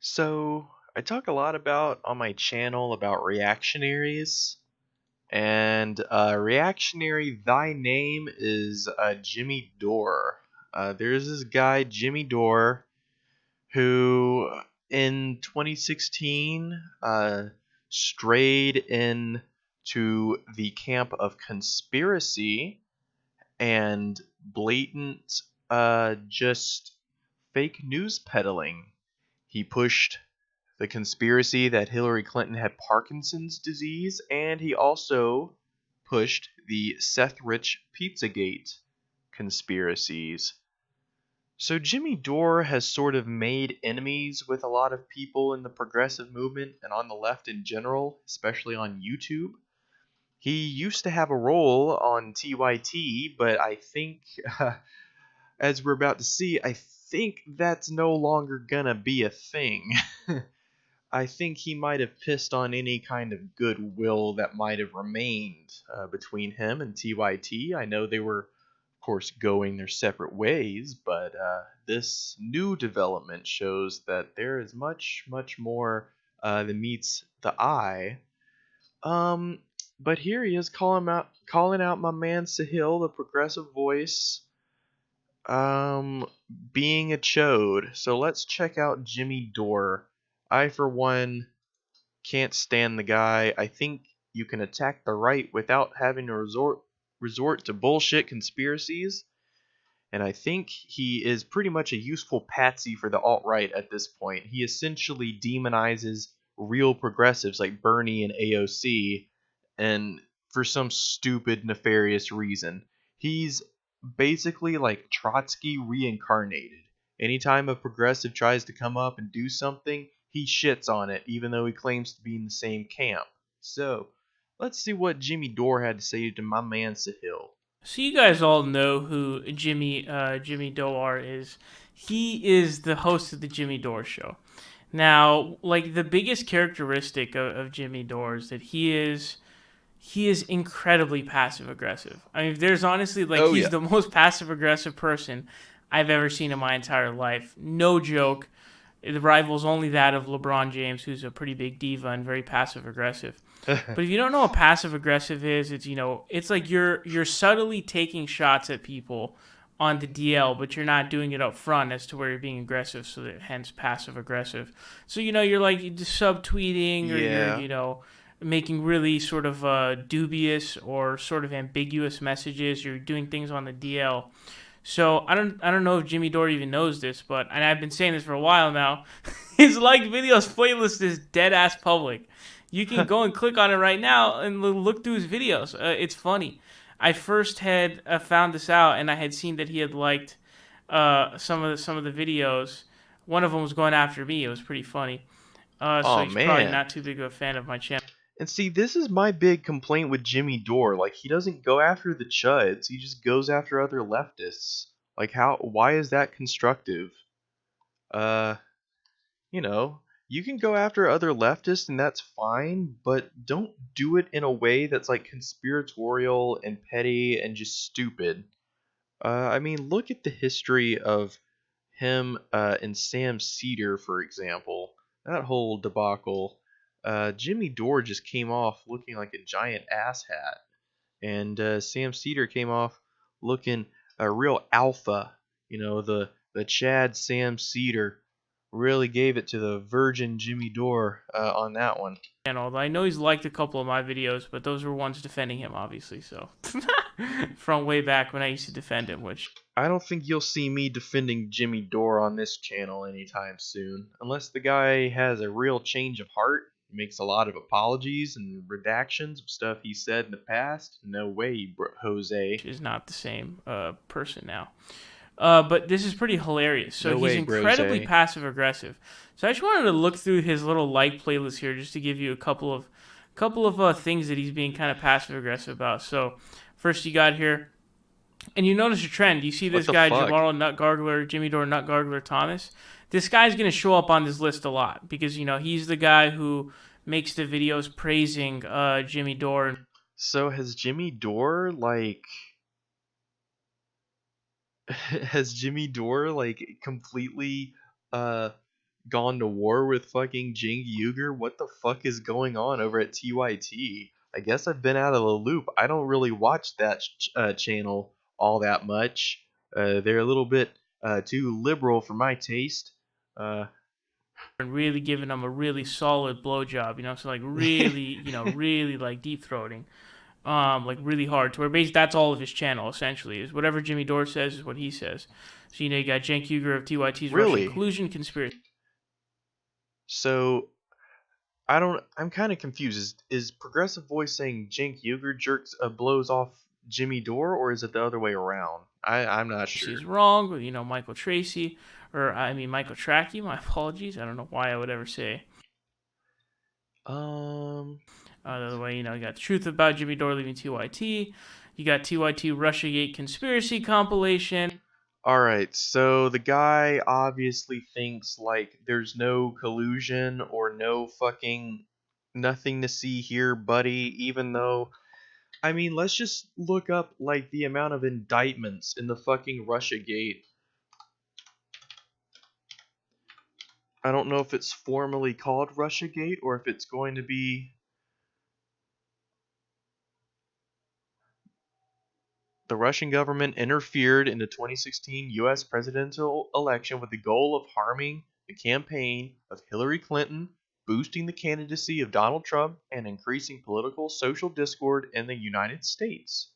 So, I talk a lot about on my channel about reactionaries, and reactionary thy name is Jimmy Dore. There's this guy, Jimmy Dore, who in 2016 strayed into the camp of conspiracy and blatant just fake news peddling. He pushed the conspiracy that Hillary Clinton had Parkinson's disease, and he also pushed the Seth Rich Pizzagate conspiracies. So Jimmy Dore has sort of made enemies with a lot of people in the progressive movement and on the left in general, especially on YouTube. He used to have a role on TYT, but I think, as we're about to see, I think that's no longer gonna be a thing. I think he might have pissed on any kind of goodwill that might have remained between him and TYT. I know they were, of course, going their separate ways, but this new development shows that there is much, much more than meets the eye. Um, but here he is calling out my man Sahil, the progressive voice, um, being a chode. So let's check out Jimmy Dore. I, for one, can't stand the guy. I think you can attack the right without having to resort to bullshit conspiracies. And I think he is pretty much a useful patsy for the alt-right at this point. He essentially demonizes real progressives like Bernie and AOC, and for some stupid, nefarious reason. He's basically like Trotsky reincarnated. Anytime a progressive tries to come up and do something, he shits on it, even though he claims to be in the same camp. So, let's see what Jimmy Dore had to say to my man Sahil. So you guys all know who Jimmy Dore is. He is the host of the Jimmy Dore Show. Now, like the biggest characteristic of Jimmy Dore is that he is incredibly passive aggressive. I mean, there's honestly like Oh he's yeah. the most passive aggressive person I've ever seen in my entire life. No joke. The rival's only that of LeBron James, who's a pretty big diva and very passive aggressive. But if you don't know what passive aggressive is, it's like you're subtly taking shots at people on the DL, but you're not doing it up front as to where you're being aggressive, so that hence passive aggressive. So you're like just subtweeting, or you're Yeah. making really sort of dubious or sort of ambiguous messages. You're doing things on the DL. So I don't know if Jimmy Dore even knows this, but and I've been saying this for a while now. His liked videos playlist is dead ass public. You can go and click on it right now and look through his videos. It's funny. I first had found this out, and I had seen that he had liked some of the videos. One of them was going after me. It was pretty funny. So Oh he's probably man. not too big of a fan of my channel. And see, this is my big complaint with Jimmy Dore. Like, he doesn't go after the chuds. He just goes after other leftists. Like, why is that constructive? Uh, you know, you can go after other leftists and that's fine, but don't do it in a way that's like conspiratorial and petty and just stupid. I mean, look at the history of him and Sam Cedar, for example. That whole debacle. Jimmy Dore just came off looking like a giant asshat, and Sam Cedar came off looking a real alpha. The Chad Sam Cedar really gave it to the virgin Jimmy Dore on that one. Although I know he's liked a couple of my videos, but those were ones defending him, obviously. So from way back when I used to defend him, which I don't think you'll see me defending Jimmy Dore on this channel anytime soon, unless the guy has a real change of heart, makes a lot of apologies and redactions of stuff he said in the past. No way, Jose. is not the same person now. But this is pretty hilarious. So No he's way, Brose. incredibly passive aggressive. So I just wanted to look through his little like playlist here just to give you a couple of things that he's being kind of passive aggressive about. So first you got here, and you notice a trend. You see What this the guy fuck? Jamal Nut Gargler, Jimmy Dore Nut Gargler Thomas. This guy's gonna show up on this list a lot because he's the guy who makes the videos praising Jimmy Dore. So has Jimmy Dore has Jimmy Dore completely uh gone to war with fucking Jing Yuger? What the fuck is going on over at TYT? I guess I've been out of the loop. I don't really watch that channel all that much. They're a little bit too liberal for my taste. Uh, and really giving them a really solid blowjob, so like really, really like deep throating, like really hard. To where basically that's all of his channel essentially is whatever Jimmy Dore says is what he says. So you got Cenk Uygur of TYT's Russian really? collusion conspiracy. So I'm kind of confused. Is Progressive Voice saying Cenk Uygur jerks blows off Jimmy Dore, or is it the other way around? I'm not Is sure. wrong, Michael Tracy, or I mean Michael Tracky. My apologies. I don't know why I would ever say Um. the way. You got the truth about Jimmy Dore leaving TYT. You got TYT RussiaGate conspiracy compilation. All right. So the guy obviously thinks like there's no collusion or no fucking nothing to see here, buddy. Even though, I mean, let's just look up like the amount of indictments in the fucking Russia Gate. I don't know if it's formally called Russia Gate or if it's going to be the Russian government interfered in the 2016 US presidential election with the goal of harming the campaign of Hillary Clinton, boosting the candidacy of Donald Trump, and increasing political social discord in the United States.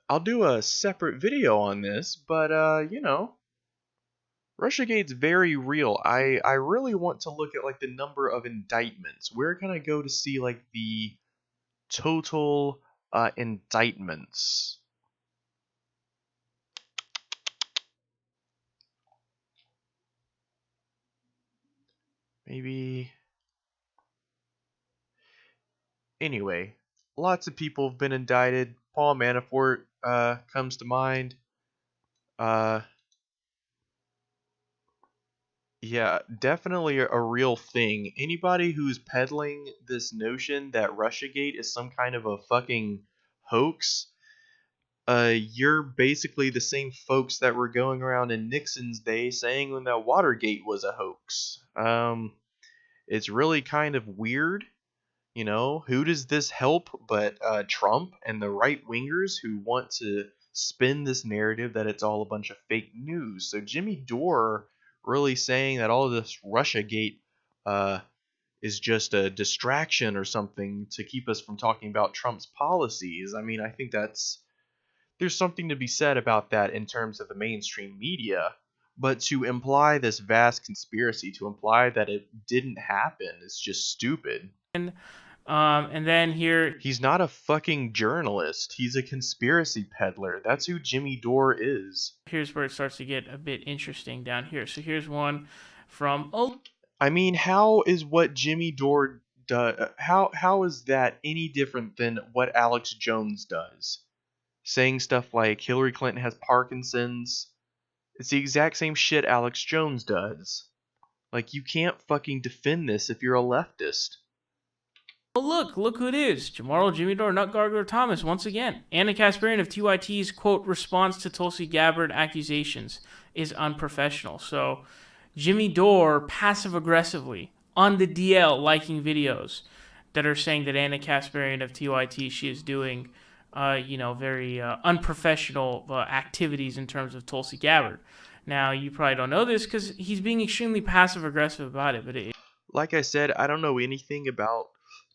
I'll do a separate video on this, but Russiagate's very real. I really want to look at like the number of indictments. Where can I go to see like the total indictments? Maybe. Anyway, lots of people have been indicted. Paul Manafort comes to mind. Uh, yeah, definitely a real thing. Anybody who's peddling this notion that Russiagate is some kind of a fucking hoax, you're basically the same folks that were going around in Nixon's day saying that Watergate was a hoax. It's really kind of weird. Who does this help but Trump and the right wingers who want to spin this narrative that it's all a bunch of fake news? So Jimmy Dore really saying that all of this Russiagate uh, is just a distraction or something to keep us from talking about Trump's policies. I mean, I think there's something to be said about that in terms of the mainstream media. But to imply this vast conspiracy, to imply that it didn't happen, is just stupid. And then here, He's not a fucking journalist. He's a conspiracy peddler. That's who Jimmy Dore is. here's where it starts to get a bit interesting down here. So here's one from I mean, how is what Jimmy Dore does? How is that any different than what Alex Jones does? Saying stuff like Hillary Clinton has Parkinson's. It's the exact same shit Alex Jones does. Like, you can't fucking defend this if you're a leftist. look who it is. Jamarl Jimmy Dore Nut Gargler Thomas once again. Anna Kasparian of TYT's quote response to Tulsi Gabbard accusations is unprofessional. So Jimmy Dore passive aggressively on the DL liking videos that are saying that Anna Kasparian of TYT she is doing very unprofessional activities in terms of Tulsi Gabbard. Now you probably don't know this because he's being extremely passive aggressive about it, but Like I said, I don't know anything about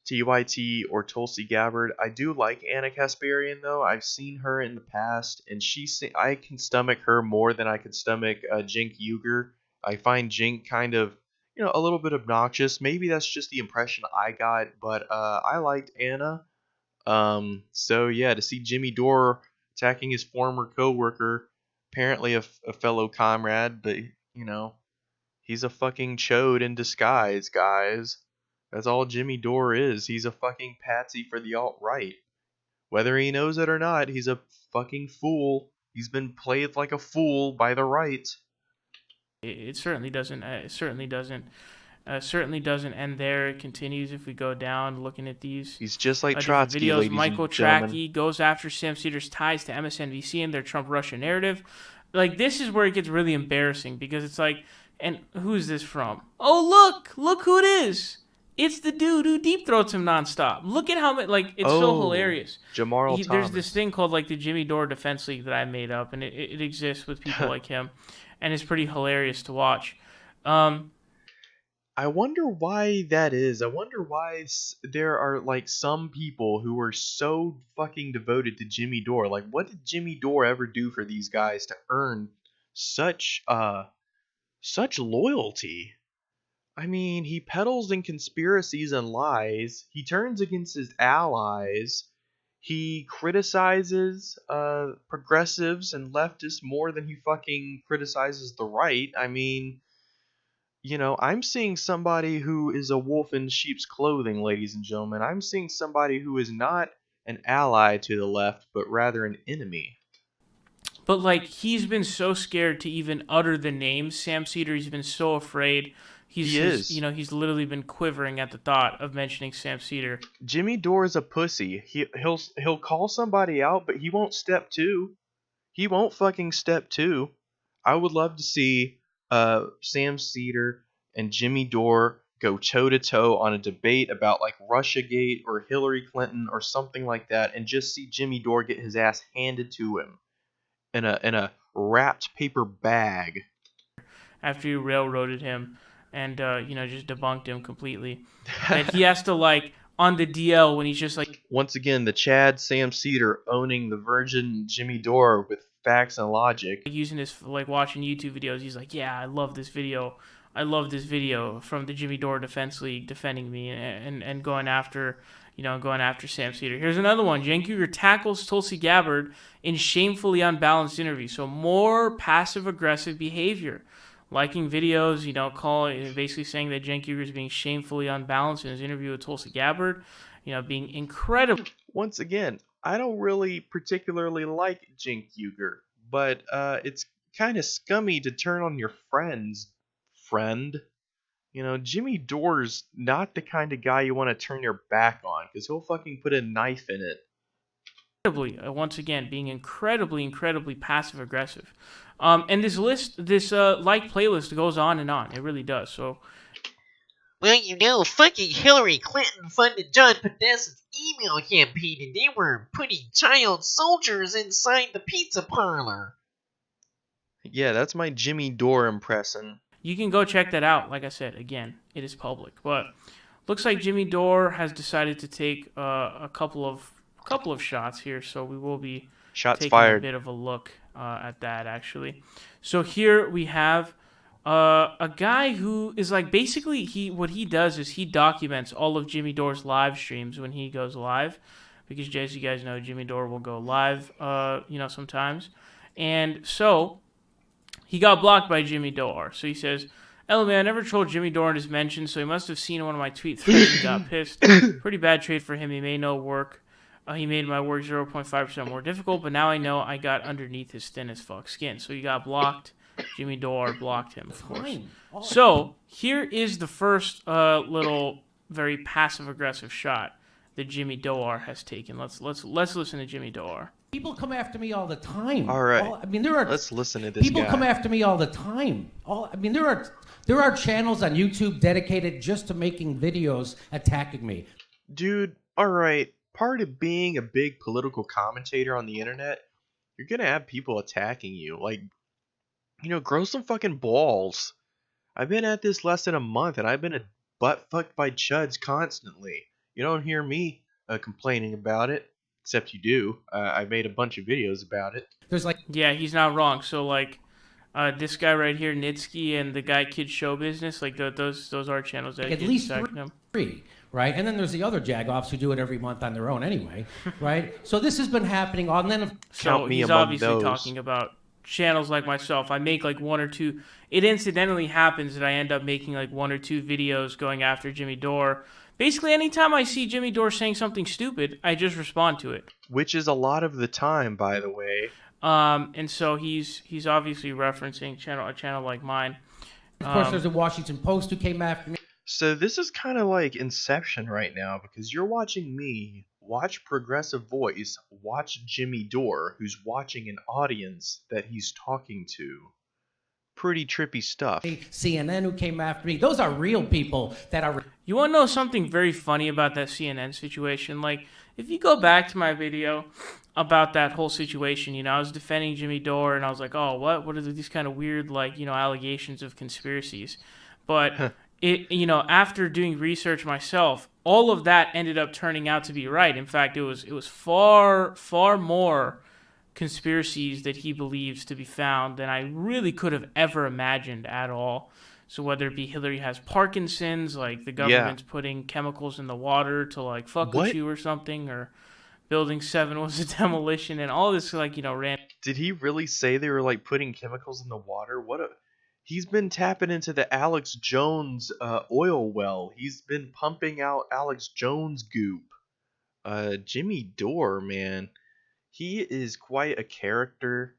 TYT or Tulsi Gabbard. I do like Anna Kasparian though. I've seen her in the past, and I can stomach her more than I could stomach Cenk Uygur. I find Cenk kind of a little bit obnoxious. Maybe that's just the impression I got, but I liked Anna. So yeah, to see Jimmy Dore attacking his former coworker, apparently a fellow comrade, but he's a fucking chode in disguise, guys. That's all Jimmy Dore is. He's a fucking patsy for the alt-right. Whether he knows it or not, he's a fucking fool. He's been played like a fool by the right. it certainly doesn't. Certainly doesn't end there. It continues if we go down looking at these He's just like different Trotsky, videos. ladies and Michael gentlemen. Tracky goes after Sam Cedars' ties to MSNBC and their Trump Russia narrative. like this is where it gets really embarrassing because it's like, and who's this from? Oh look who it is. It's the dude who deep throats him nonstop. Look at how much, like, it's so Oh, hilarious. Jamarl There's this Thomas. thing called like the Jimmy Dore Defense League that I made up, and it exists with people like him, and it's pretty hilarious to watch. Um, I wonder why that is. I wonder why there are like some people who are so fucking devoted to Jimmy Dore. Like, what did Jimmy Dore ever do for these guys to earn such such loyalty? I mean, he peddles in conspiracies and lies. He turns against his allies. He criticizes progressives and leftists more than he fucking criticizes the right. I mean, I'm seeing somebody who is a wolf in sheep's clothing, ladies and gentlemen. I'm seeing somebody who is not an ally to the left, but rather an enemy. but like he's been so scared to even utter the name Sam Cedar. He's been so afraid. He You is. know, he's literally been quivering at the thought of mentioning Sam Cedar. Jimmy Dore is a pussy. He'll call somebody out, but he won't step two. He won't fucking step two. I would love to see Sam Cedar and Jimmy Dore go toe to toe on a debate about like Russiagate or Hillary Clinton or something like that, and just see Jimmy Dore get his ass handed to him in a wrapped paper bag. After you railroaded him and you know, just debunked him completely. That he has to like on the DL when he's just like Once again, the Chad Sam Cedar owning the virgin Jimmy Dore with facts and logic. using his like watching YouTube videos. He's like, yeah, I love this video. I love this video from the Jimmy Dore Defense League defending me and going after, you know, going after Sam Cedar. Here's another one. Cenk Uygur tackles Tulsi Gabbard in shamefully unbalanced interview. So more passive aggressive behavior. Liking videos, you know, basically saying that Cenk Uygur is being shamefully unbalanced in his interview with Tulsi Gabbard. You know, being incredibly Once again, I don't really particularly like Cenk Uygur, but it's kind of scummy to turn on your friend. Jimmy Dore's not the kind of guy you want to turn your back on because he'll fucking put a knife in it. once again, being incredibly passive aggressive. And this like playlist goes on and on. It really does. So Well, fucking Hillary Clinton funded John Podesta's email campaign and they were putting child soldiers inside the pizza parlor. Yeah, that's my Jimmy Dore impression. you can go check that out. Like I said, again, it is public. But looks like Jimmy Dore has decided to take a couple of shots here. So we will be Shots taking a fired. bit of a look at that actually. So here we have a guy who is like basically what he does is he documents all of Jimmy Dore's live streams when he goes live, because as you guys know, Jimmy Dore will go live, you know, sometimes, and so he got blocked by Jimmy Dore. So he says, "LMA, I never trolled Jimmy Dore in his mentions, so he must have seen one of my tweet threads and got pissed. Pretty bad trade for him. He made no work. He made my work 0.5% more difficult, but now I know I got underneath his thin as fuck skin." So he got blocked. Jimmy Dore blocked him, of course. So here is the first little very passive aggressive shot that Jimmy Dore has taken. Let's listen to Jimmy Dore. People come after me all the time. All right. I mean, there are Let's listen to this people guy. come after me all the time. I mean, there are channels on YouTube dedicated just to making videos attacking me. Dude, all right. Part of being a big political commentator on the internet, you're gonna have people attacking you. Like, grow some fucking balls. I've been at this less than a month, and I've been butt fucked by chuds constantly. You don't hear me complaining about it, except you do. I made a bunch of videos about it. There's like Yeah, he's not wrong. So like this guy right here, Nitsky, and the guy Kid Show Business, like those are channels that at least three, right? And then there's the other jagoffs who do it every month on their own anyway, right? So this has been happening. And then Count me he's among obviously those. talking about channels like myself. I make like one or two. It incidentally happens that I end up making like one or two videos going after Jimmy Dore. Basically, anytime I see Jimmy Dore saying something stupid, I just respond to it. Which is a lot of the time, by the way. And so he's obviously referencing a channel like mine. of course there's the Washington Post who came after me. So this is kind of like Inception right now, because you're watching me watch Progressive Voice, watch Jimmy Dore, who's watching an audience that he's talking to. Pretty trippy stuff. CNN who came after me. Those are real people that are. You want to know something very funny about that CNN situation? Like, if you go back to my video about that whole situation, I was defending Jimmy Dore, and I was like, oh, what are these kind of weird, like, allegations of conspiracies? But after doing research myself, all of that ended up turning out to be right. In fact, it was far, far more conspiracies that he believes to be found than I really could have ever imagined at all. So whether it be Hillary has Parkinson's, like the government's putting chemicals in the water to like fuck with you or something, or Building 7 was a demolition, and all this like random. Did he really say they were like putting chemicals in the water? He's been tapping into the Alex Jones oil well. He's been pumping out Alex Jones goop. Jimmy Dore, man, he is quite a character.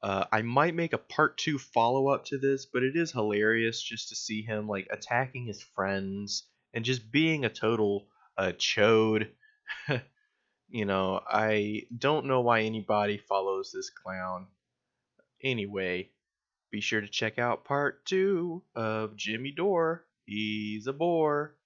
I might make a part 2 follow-up to this, but it is hilarious just to see him like attacking his friends and just being a total chode. I don't know why anybody follows this clown. Anyway, be sure to check out part 2 of Jimmy Dore. He's a bore.